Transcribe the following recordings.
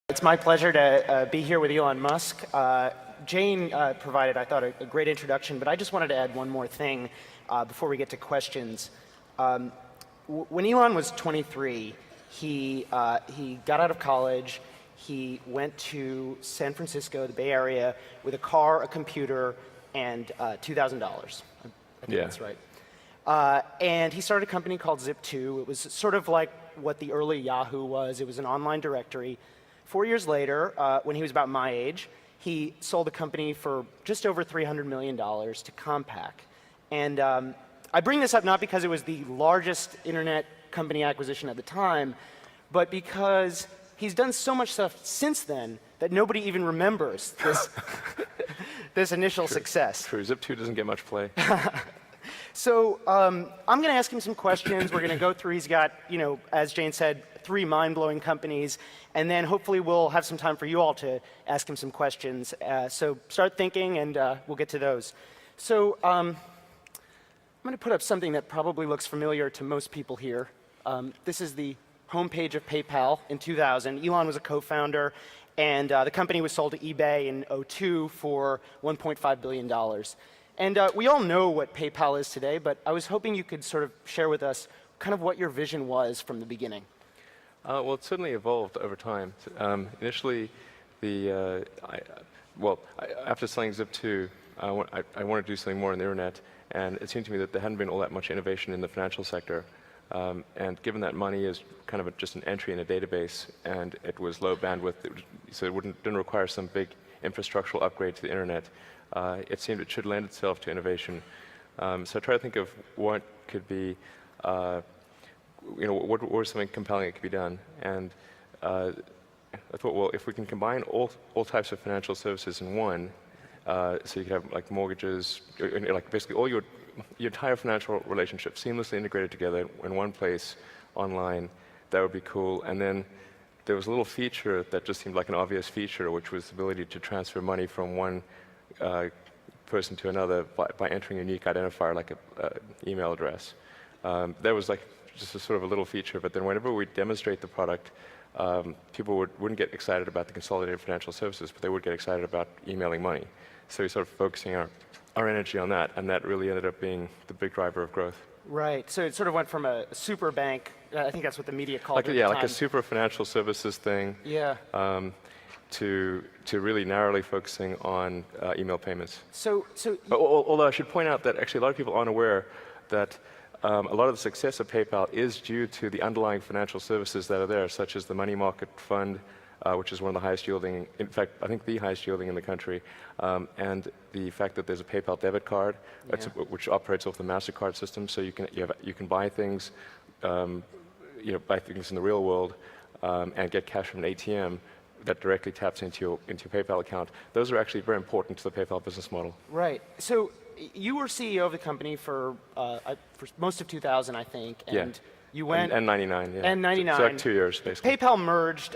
It's my pleasure to be here with Elon Musk. Jane provided, I thought, a great introduction, but I just wanted to add one more thing before we get to questions. When Elon was 23, he got out of college. He went to San Francisco, the Bay Area, with a car, a computer, and $2,000. I think that's right. And he started a company called Zip2. It was sort of like what the early Yahoo was. It was an online directory. 4 years later, when he was about my age, he sold the company for just over $300 million to Compaq. And I bring this up not because it was the largest internet company acquisition at the time, but because he's done so much stuff since then that nobody even remembers this, this initial success. True, Zip2 doesn't get much play. So I'm going to ask him some questions. We're going to go through. He's got, as Jane said, 3 mind-blowing companies. And then hopefully we'll have some time for you all to ask him some questions. So start thinking, and we'll get to those. So I'm going to put up something that probably looks familiar to most people here. This is the homepage of PayPal in 2000. Elon was a co-founder, and the company was sold to eBay in 2002 for $1.5 billion. And we all know what PayPal is today, but I was hoping you could sort of share with us kind of what your vision was from the beginning. Well, it certainly evolved over time. Initially, after selling Zip2, I wanted to do something more on the internet, and it seemed to me that there hadn't been all that much innovation in the financial sector. And given that money is kind of just an entry in a database, and it was low bandwidth, so it didn't require some big infrastructural upgrade to the internet, it seemed it should lend itself to innovation. So I tried to think of what could be, what was something compelling that could be done. And I thought, well, if we can combine all types of financial services in one, so you could have like mortgages, like basically all your entire financial relationship seamlessly integrated together in one place online, that would be cool. And then there was a little feature that just seemed like an obvious feature, which was the ability to transfer money from one person to another by entering a unique identifier like an email address. That was like just a sort of a little feature, but then whenever we demonstrate the product, people wouldn't get excited about the consolidated financial services, but they would get excited about emailing money. So we started focusing our energy on that, and that really ended up being the big driver of growth. Right. So it sort of went from a super bank, I think that's what the media called it at the yeah, time. like a super financial services thing. Yeah. To really narrowly focusing on email payments. So although I should point out that actually a lot of people aren't aware that a lot of the success of PayPal is due to the underlying financial services that are there, such as the money market fund, which is one of the highest yielding, in fact, I think the highest yielding in the country, and the fact that there's a PayPal debit card, which operates off the MasterCard system, so you can buy things, buy things in the real world, and get cash from an ATM that directly taps into your PayPal account. Those are actually very important to the PayPal business model. Right. So you were CEO of the company for most of 2000, I think, and you went... And 99, yeah. And 99. So like 2 years, basically. PayPal merged,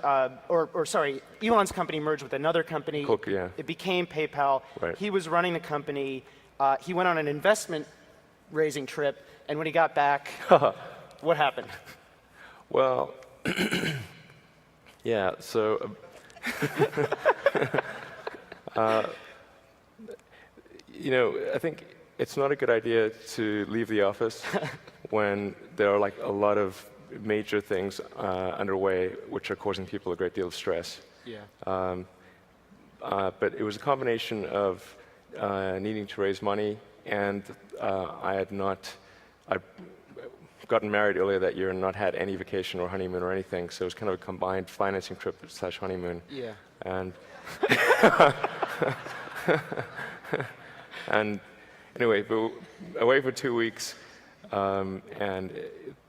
sorry, Elon's company merged with another company. Yeah. It became PayPal. Right. He was running the company. He went on an investment raising trip, and when he got back, what happened? Well, yeah, so... I think it's not a good idea to leave the office when there are like a lot of major things underway which are causing people a great deal of stress. Yeah. But it was a combination of needing to raise money, and I'd gotten married earlier that year and not had any vacation or honeymoon or anything, so it was kind of a combined financing trip / honeymoon. Yeah. And and anyway, but away for 2 weeks, and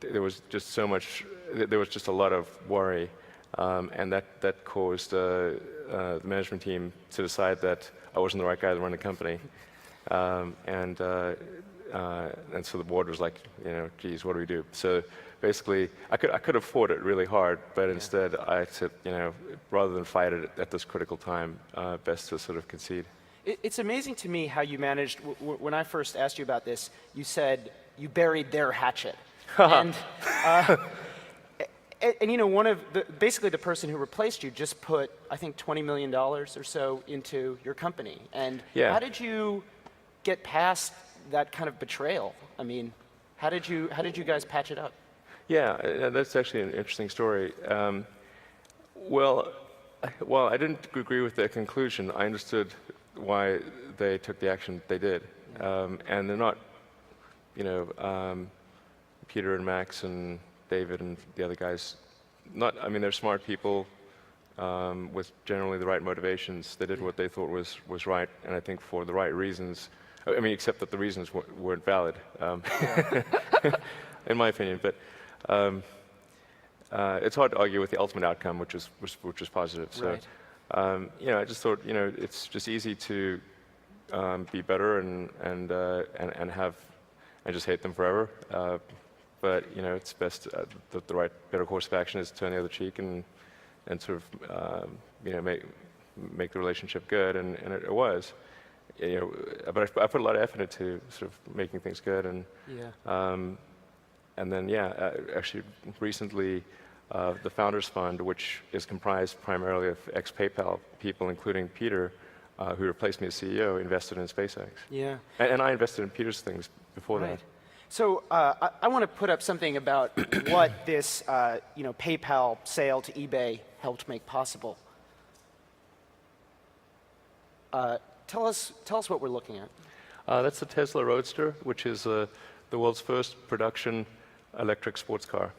there was just so much. There was just a lot of worry, and that caused the management team to decide that I wasn't the right guy to run the company, and so the board was like, geez, what do we do? So basically, I could have fought it really hard, but instead I said, rather than fight it at this critical time, best to sort of concede. It's amazing to me how you managed, when I first asked you about this, you said you buried their hatchet. And And you know, one of basically the person who replaced you just put, I think, $20 million or so into your company. And Yeah. how did you get past that kind of betrayal? I mean, how did you guys patch it up? Yeah, that's actually an interesting story. Well, while I didn't agree with their conclusion, I understood why they took the action they did. And they're not, you know, Peter and Max and David and the other guys, I mean, they're smart people with generally the right motivations. They did what they thought was right, and I think for the right reasons. I mean, except that the reasons weren't valid, in my opinion. But it's hard to argue with the ultimate outcome, which is positive. So, Right. you know, I just thought, you know, it's just easy to be better and just hate them forever. But you know, it's best the better course of action is to turn the other cheek and sort of you know, make the relationship good, and it was. You know, but I put a lot of effort into sort of making things good, and and then yeah, actually recently the Founders Fund, which is comprised primarily of ex-PayPal people, including Peter, who replaced me as CEO, invested in SpaceX. Yeah. And I invested in Peter's things before Right. that. So I want to put up something about what this you know, PayPal sale to eBay helped make possible. Tell us what we're looking at. That's the Tesla Roadster, which is the world's first production electric sports car.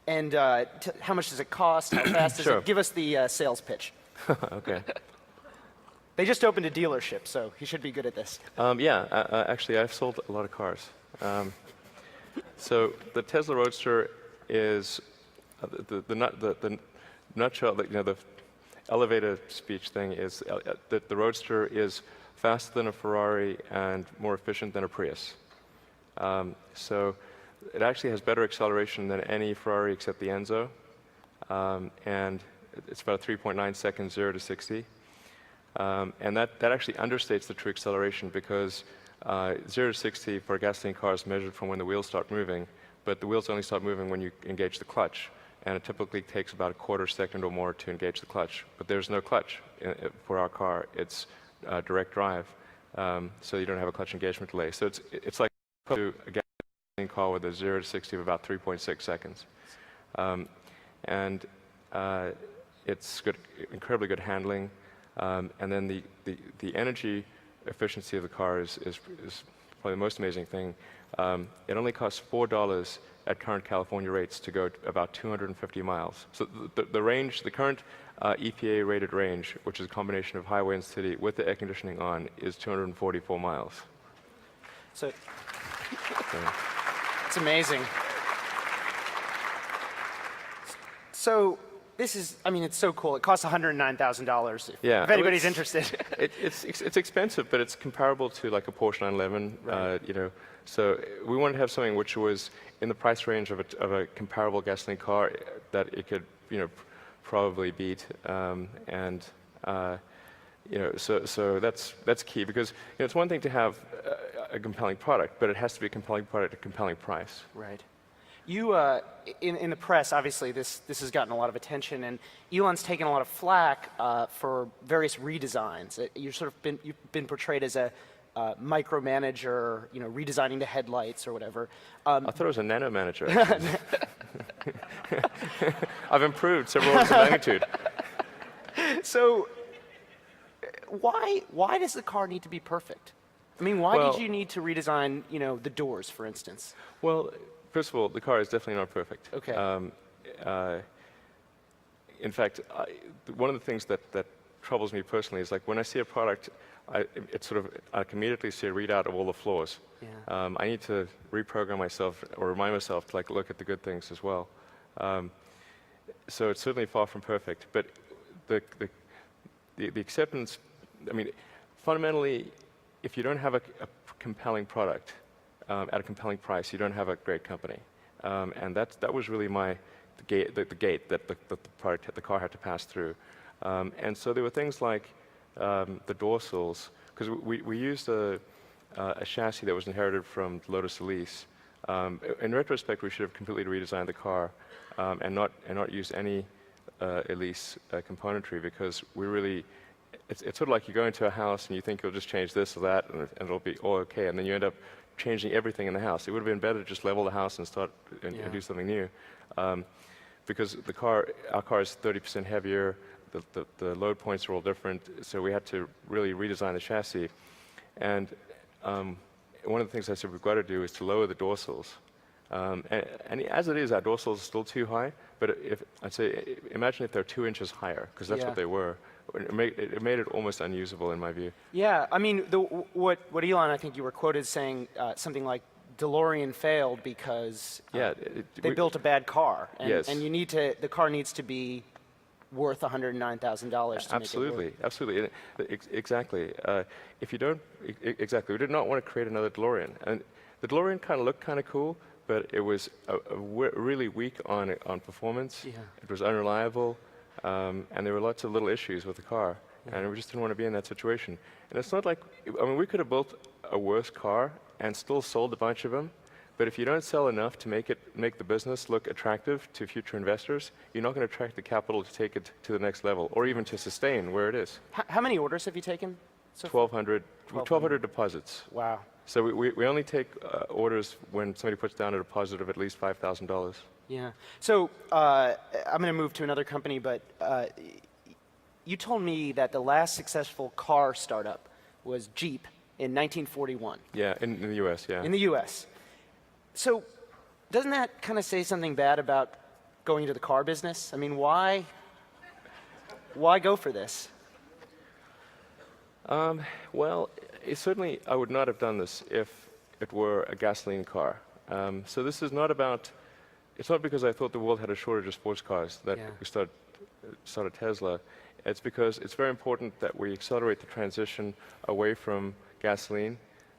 And how much does it cost? How fast is Sure. it? Give us the sales pitch. Okay. They just opened a dealership, so he should be good at this. Yeah, actually, I've sold a lot of cars. So the Tesla Roadster is the nutshell. You know, the elevator speech thing is that the Roadster is faster than a Ferrari and more efficient than a Prius. So it actually has better acceleration than any Ferrari except the Enzo, and it's about 3.9 seconds 0 to 60. And that actually understates the true acceleration, because 0 to 60 for a gasoline car is measured from when the wheels start moving, but the wheels only start moving when you engage the clutch, and it typically takes about a quarter second or more to engage the clutch. But there's no clutch for our car. It's direct drive, so you don't have a clutch engagement delay. So it's like a gasoline car with a 0 to 60 of about 3.6 seconds. And it's good, incredibly good handling. And then the energy efficiency of the car is probably the most amazing thing. It only costs $4 at current California rates to go about 250 miles. So the range, the current EPA rated range, which is a combination of highway and city with the air conditioning on, is 244 miles. So it's amazing. So this is, I mean, it's so cool. It costs $109,000 if anybody's interested. It's expensive, but it's comparable to like a Porsche 911. Right. You know, so we wanted to have something which was in the price range of a comparable gasoline car that it could, you know, probably beat. You know, so that's key, because you know, it's one thing to have a compelling product, but it has to be a compelling product at a compelling price. Right. You, in the press, obviously, this has gotten a lot of attention, and Elon's taken a lot of flack for various redesigns. You've been portrayed as a micromanager, you know, redesigning the headlights or whatever. I thought it was a nano manager. I've improved several orders of magnitude. So, why does the car need to be perfect? I mean, why did you need to redesign, you know, the doors, for instance? Well, first of all, the car is definitely not perfect. Okay. In fact, one of the things that troubles me personally is, like, when I see a product, I can immediately see a readout of all the flaws. Yeah. I need to reprogram myself or remind myself to, like, look at the good things as well. So it's certainly far from perfect, but the acceptance, I mean, fundamentally, if you don't have a compelling product at a compelling price, you don't have a great company. And that was really the gate that the car had to pass through. And so there were things like the door sills, because we used a chassis that was inherited from Lotus Elise, In retrospect, we should have completely redesigned the car and not used any Elise componentry, because we really, it's sort of like you go into a house and you think you'll just change this or that and it'll be all okay, and then you end up changing everything in the house. It would have been better to just level the house and start and do something new, because our car is 30% heavier. The load points are all different, so we had to really redesign the chassis. And one of the things I said we've got to do is to lower the dorsals. And as it is, our dorsals are still too high, but I'd say, imagine if they're 2 inches higher, because that's what they were. It made it almost unusable, in my view. Yeah, I mean, what Elon, I think you were quoted saying something like, DeLorean failed because they built a bad car. And, and the car needs to be worth $109,000 to absolutely, make it work. Absolutely, exactly. If you don't, exactly, we did not want to create another DeLorean. And the DeLorean kind of looked kind of cool, but it was really weak on performance. Yeah. It was unreliable, and there were lots of little issues with the car. Yeah. And we just didn't want to be in that situation. And it's not like, I mean, we could have built a worse car and still sold a bunch of them. But if you don't sell enough to make the business look attractive to future investors, you're not going to attract the capital to take it to the next level, or even to sustain where it is. How many orders have you taken? So 1,200 deposits. Wow. So we only take orders when somebody puts down a deposit of at least $5,000. Yeah. So I'm going to move to another company, but you told me that the last successful car startup was Jeep in 1941. Yeah, in the U.S., yeah. In the U.S. So doesn't that kind of say something bad about going into the car business? I mean, why go for this? Well, certainly I would not have done this if it were a gasoline car. So this is not about, it's not because I thought the world had a shortage of sports cars that we started Tesla. It's because it's very important that we accelerate the transition away from gasoline,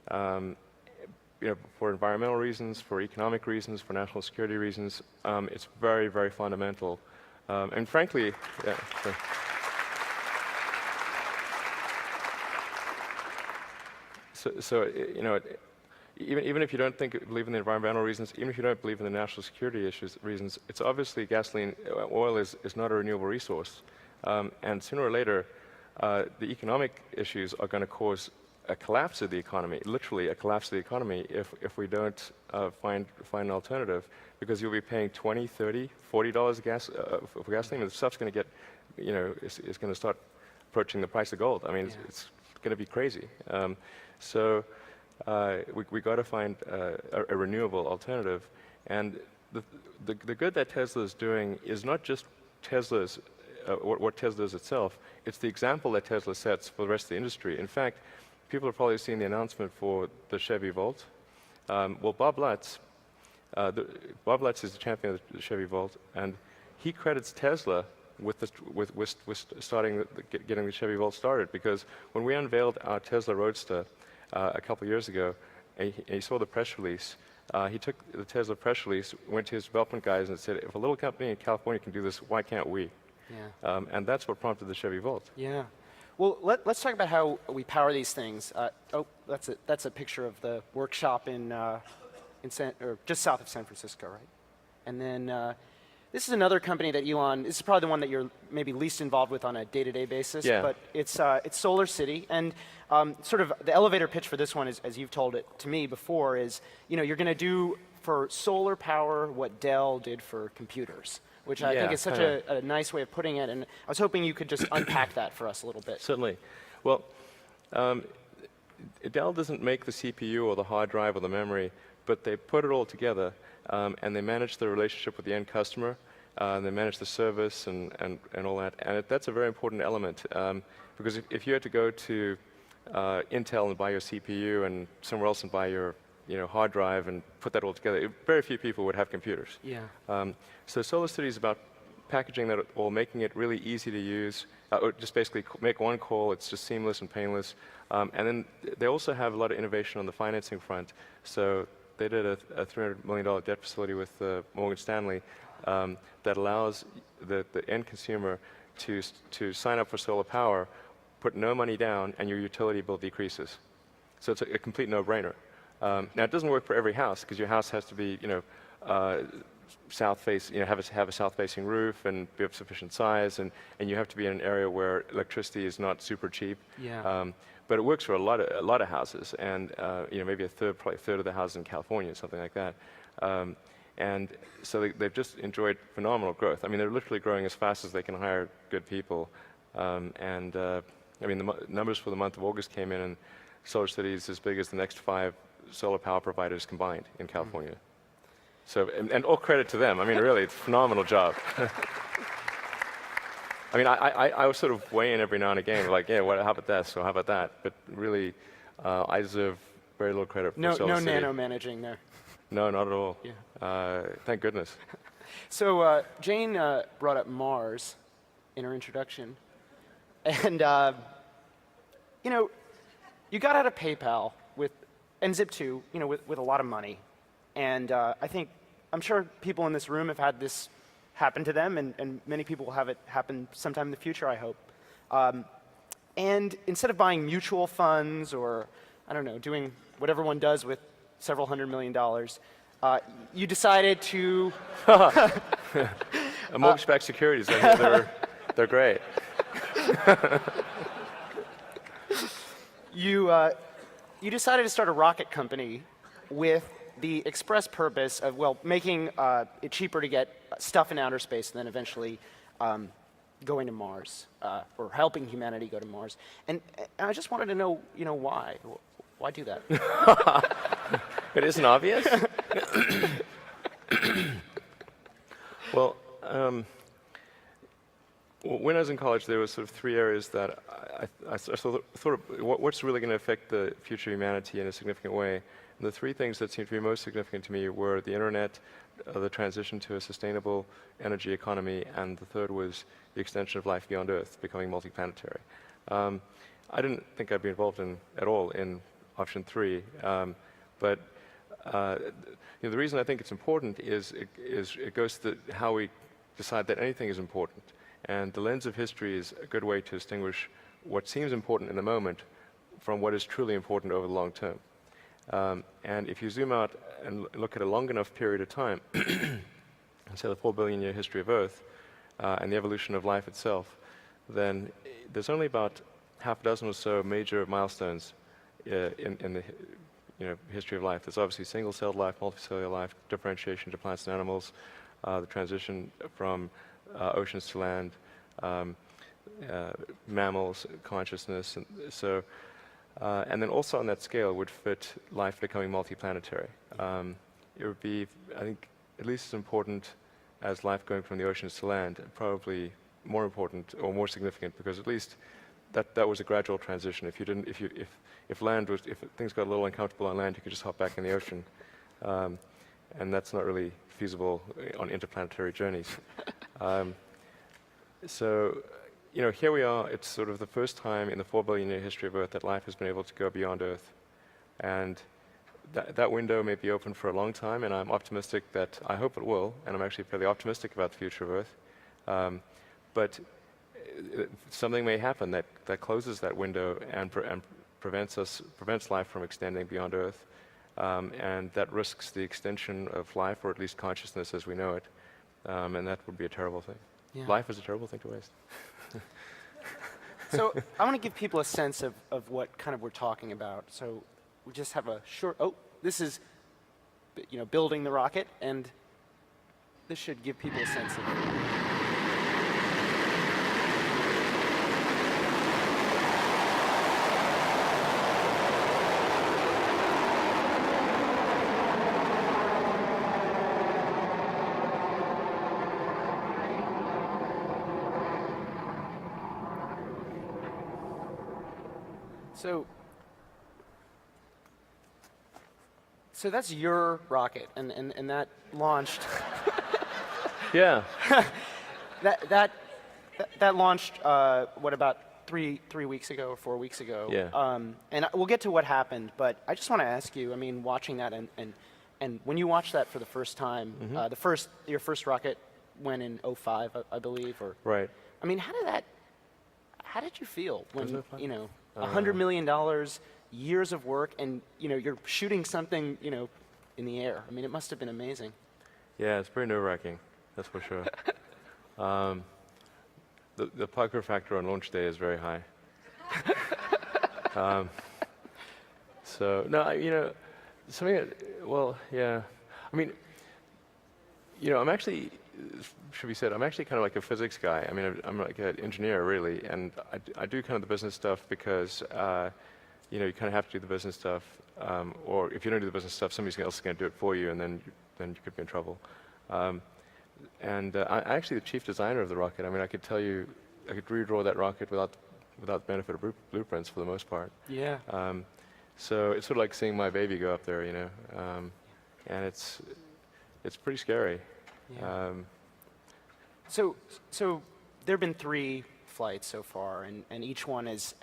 for environmental reasons, for economic reasons, for national security reasons. It's very, very fundamental. And frankly, even if you don't believe in the environmental reasons, even if you don't believe in the national security reasons, it's obviously gasoline, oil is not a renewable resource. And sooner or later, the economic issues are going to cause a collapse of the economy, literally a collapse of the economy, if we don't find an alternative, because you'll be paying $20, $30, $40 for gasoline, and the stuff's going to get, it's going to start approaching the price of gold. I mean, it's going to be crazy. So we got to find a renewable alternative, and the good that Tesla is doing is not just Tesla's what Tesla is itself. It's the example that Tesla sets for the rest of the industry. In fact, people have probably seen the announcement for the Chevy Volt. Well, Bob Lutz is the champion of the Chevy Volt, and he credits Tesla with getting the Chevy Volt started, because when we unveiled our Tesla Roadster a couple of years ago, and he saw the press release, he took the Tesla press release, went to his development guys and said, if a little company in California can do this, why can't we? Yeah. And that's what prompted the Chevy Volt. Yeah. Well, let's talk about how we power these things. That's a picture of the workshop in just south of San Francisco, right? And then this is another company that Elon, this is probably the one that you're maybe least involved with on a day-to-day basis, but it's Solar City. And sort of the elevator pitch for this one is, as you've told it to me before, is you're going to do for solar power what Dell did for computers, which I think is such a nice way of putting it. And I was hoping you could just unpack that for us a little bit. Certainly. Well, Dell doesn't make the CPU or the hard drive or the memory, but they put it all together, and they manage the relationship with the end customer, and they manage the service and all that. And that's a very important element, because if you had to go to Intel and buy your CPU and somewhere else and buy your hard drive and put that all together, very few people would have computers. Yeah. So Solar City is about packaging that all, making it really easy to use, or just basically make one call, it's just seamless and painless. And then they also have a lot of innovation on the financing front. So they did a $300 million debt facility with Morgan Stanley that allows the end consumer to sign up for solar power, put no money down, and your utility bill decreases. So it's a complete no-brainer. Now, it doesn't work for every house because your house has to be, south face, have a south-facing roof and be of sufficient size, and you have to be in an area where electricity is not super cheap. Yeah. But it works for a lot of houses, and maybe probably a third of the houses in California, something like that. And so they've just enjoyed phenomenal growth. I mean, they're literally growing as fast as they can hire good people. I mean, the numbers for the month of August came in, and SolarCity is as big as the next 5 solar power providers combined in California. So, and all credit to them. I mean, really, it's a phenomenal job. I mean, I was sort of weigh in every now and again, like, yeah, how about this, or how about that? But really, I deserve very little credit for SolarCity. No nano managing there. No, not at all. Yeah. Thank goodness. So Jane brought up Mars in her introduction. And, you got out of PayPal and Zip2, with a lot of money. And I'm sure people in this room have had this happen to them, and many people will have it happen sometime in the future, I hope. And instead of buying mutual funds or, I don't know, doing what everyone does with several $100 million, you decided to... Mortgage-backed securities, they're great. You decided to start a rocket company with the express purpose of, making it cheaper to get stuff in outer space and then eventually going to Mars, or helping humanity go to Mars. And I just wanted to know, why? Why do that? It isn't obvious? Well, when I was in college, there were sort of 3 areas that I thought of what's really going to affect the future of humanity in a significant way. And the 3 things that seemed to be most significant to me were the internet, the transition to a sustainable energy economy, and the third was the extension of life beyond Earth, becoming multiplanetary. I didn't think I'd be involved at all in option 3, but the reason I think it's important is it goes to how we decide that anything is important. And the lens of history is a good way to distinguish what seems important in the moment from what is truly important over the long term. And if you zoom out and look at a long enough period of time, say the 4 billion year history of Earth, and the evolution of life itself, then there's only about half a dozen or so major milestones in the history of life. There's obviously single-celled life, multicellular life, differentiation to plants and animals, the transition from oceans to land, mammals, consciousness, and then also on that scale would fit life becoming multiplanetary. It would be, I think, at least as important as life going from the oceans to land, probably more important or more significant, because at least that was a gradual transition. If things got a little uncomfortable on land, you could just hop back in the ocean, and that's not really feasible on interplanetary journeys. So, here we are. It's sort of the first time in the 4 billion year history of Earth that life has been able to go beyond Earth, and that window may be open for a long time. And I'm optimistic that I hope it will, and I'm actually fairly optimistic about the future of Earth. But something may happen that closes that window and prevents life from extending beyond Earth, and that risks the extension of life, or at least consciousness as we know it, and that would be a terrible thing. Yeah. Life is a terrible thing to waste. So I want to give people a sense of what kind of we're talking about. So we just have a short, this is, building the rocket, and this should give people a sense of it. So that's your rocket, and that launched. Yeah. that launched. What about three weeks ago or 4 weeks ago? Yeah. And we'll get to what happened, but I just want to ask you. I mean, watching that and when you watched that for the first time, your first rocket went in 2005, I believe, or right. I mean, how did you feel when $100 million years of work, and you're shooting something in the air. I mean, it must have been amazing. Yeah, it's pretty nerve-wracking, that's for sure. The pucker factor on launch day is very high. So no, something. Well, yeah. I mean, I'm actually, should be said, I'm actually kind of like a physics guy. I mean, I'm like an engineer really, and I do kind of the business stuff because you kind of have to do the business stuff, or if you don't do the business stuff, somebody else is going to do it for you, and then you could be in trouble. I'm actually the chief designer of the rocket. I mean, I could redraw that rocket without the benefit of blueprints for the most part. Yeah. So it's sort of like seeing my baby go up there, and it's pretty scary. Yeah. So there have been 3 flights so far, and each one has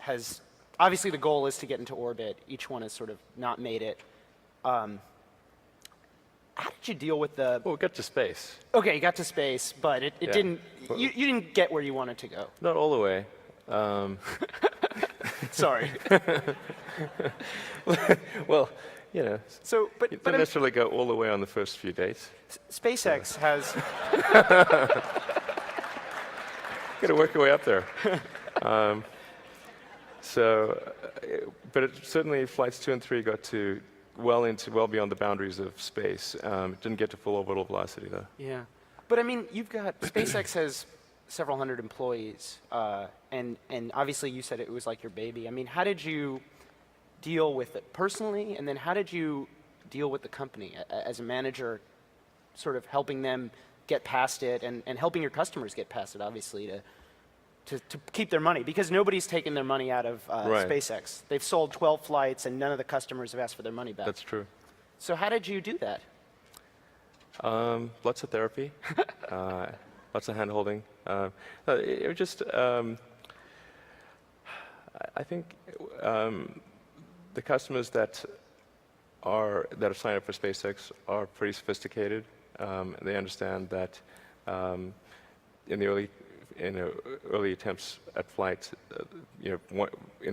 obviously the goal is to get into orbit. Each one has sort of not made it. How did you deal with the? Well, we got to space. Okay, you got to space, but it Yeah. didn't. You didn't get where you wanted to go. Not all the way. Sorry. Well, So, you but don't necessarily go all the way on the first few dates. SpaceX has. Got to work your way up there. But certainly flights 2 and 3 got to well beyond the boundaries of space. It didn't get to full orbital velocity though. Yeah, but I mean, you've got SpaceX has several hundred employees, and obviously you said it was like your baby. I mean, how did you deal with it personally, and then how did you deal with the company as a manager, sort of helping them get past it, and helping your customers get past it, obviously, to keep their money, because nobody's taken their money out of Right. SpaceX. They've sold 12 flights, and none of the customers have asked for their money back. That's true. So how did you do that? Lots of therapy, lots of hand-holding. It was just, I think the customers that have signed up for SpaceX are pretty sophisticated. They understand that in the early attempts at flight, in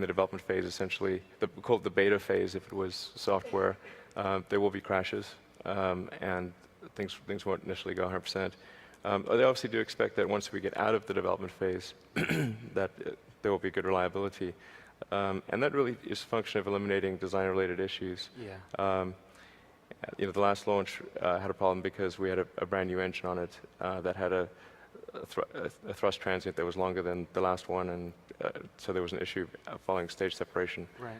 the development phase, essentially, we call it the beta phase if it was software, there will be crashes, and things won't initially go 100%. They obviously do expect that once we get out of the development phase, that there will be good reliability. And that really is a function of eliminating design-related issues. Yeah. The last launch had a problem because we had a brand new engine on it that had a thrust transient that was longer than the last one, and so there was an issue following stage separation. Right.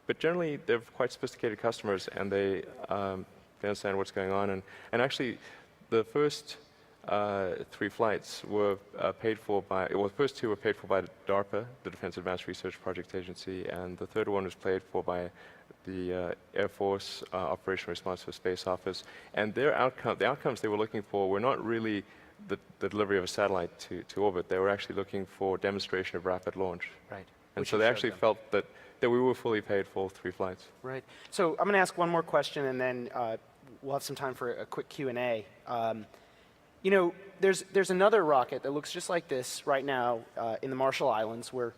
But generally, they're quite sophisticated customers, and they understand what's going on. And actually, the first 3 flights were paid for by, well, the first 2 were paid for by DARPA, the Defense Advanced Research Project Agency, and the third one was paid for by the Air Force Operational Response for Space Office. And the outcomes they were looking for were not really the delivery of a satellite to orbit. They were actually looking for demonstration of rapid launch. Right. And Which so you they showed actually them. felt that we were fully paid for 3 flights. Right. So I'm going to ask one more question, and then we'll have some time for a quick Q&A. There's another rocket that looks just like this right now in the Marshall Islands, where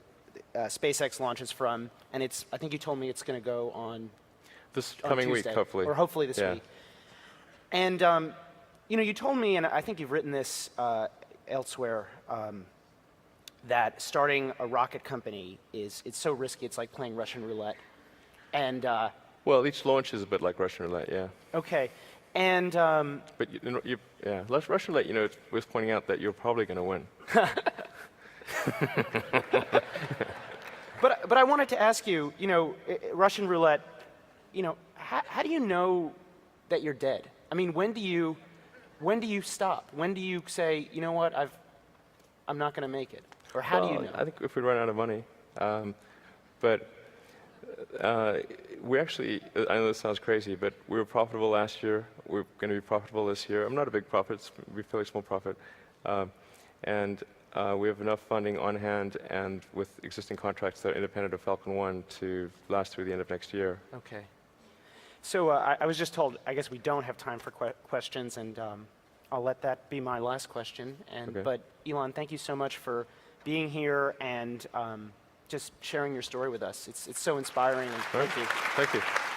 SpaceX launches from, and I think you told me it's going to go on This on coming week, Tuesday, hopefully. or hopefully this Yeah. week. And you told me, and I think you've written this elsewhere, that starting a rocket company it's so risky. It's like playing Russian roulette. And Well, each launch is a bit like Russian roulette, yeah. okay, and But Russian roulette, it's worth pointing out that you're probably going to win. but I wanted to ask you, Russian roulette, how do you know that you're dead? I mean, when do you stop? When do you say, you know what, I'm not going to make it? Or how do you know? I think if we run out of money. But we actually, I know this sounds crazy, but we were profitable last year. We're going to be profitable this year. I'm not a big profit, it's a fairly small profit. And we have enough funding on hand and with existing contracts that are independent of Falcon 1 to last through the end of next year. Okay. So I was just told, I guess we don't have time for questions, and I'll let that be my last question. Okay. But Elon, thank you so much for being here and just sharing your story with us. It's so inspiring, and thank you. Thank you.